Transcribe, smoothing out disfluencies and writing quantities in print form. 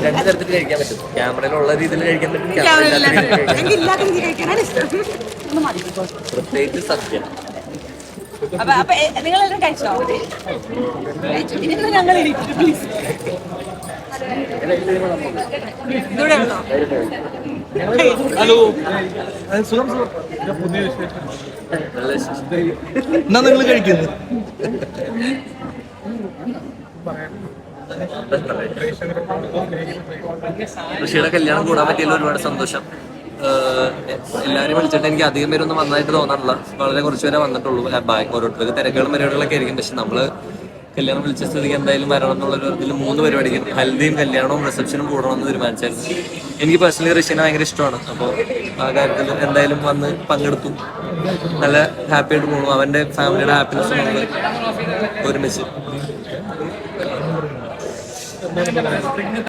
രണ്ട് തരത്തിൽ കഴിക്കാൻ പറ്റും. ക്യാമറയിലുള്ള രീതിയിൽ കഴിക്കാൻ പറ്റും, പ്രത്യേകിച്ച് സദ്യ. നിങ്ങളെല്ലാം കഴിച്ചോ? ഞങ്ങൾ ഹലോ, എന്നാ നിങ്ങൾ കഴിക്കുന്നു? ഋഷിയുടെ കല്യാണം കൂടാൻ പറ്റിയതിൽ ഒരുപാട് സന്തോഷം. എല്ലാവരും വിളിച്ചിട്ട് എനിക്ക് അധികം പേരൊന്നും വന്നതായിട്ട് തോന്നാറില്ല. വളരെ കുറച്ച് പേരെ വന്നിട്ടുള്ളൂ. ഓരോരുത്തർക്ക് തിരക്കുകളും പരിപാടികളൊക്കെ ആയിരിക്കും. പക്ഷെ നമ്മള് കല്യാണം വിളിച്ച സ്ഥിതിക്ക് എന്തായാലും വരണം എന്നുള്ളൊരു ഇതിൽ 3 പരിപാടിക്കും ഹൽദിയും കല്യാണവും റിസപ്ഷനും കൂടണമെന്ന് തീരുമാനിച്ചായിരുന്നു. എനിക്ക് പേഴ്സണലി ഋഷിനെ ഭയങ്കര ഇഷ്ടമാണ്. അപ്പോൾ ആ കാര്യത്തിൽ എന്തായാലും വന്ന് പങ്കെടുത്തു. നല്ല ഹാപ്പി ആയിട്ട് പോകുന്നു. അവൻ്റെ ഫാമിലിയുടെ ഹാപ്പിനെസ് നമ്മൾ ഒരുമിച്ച്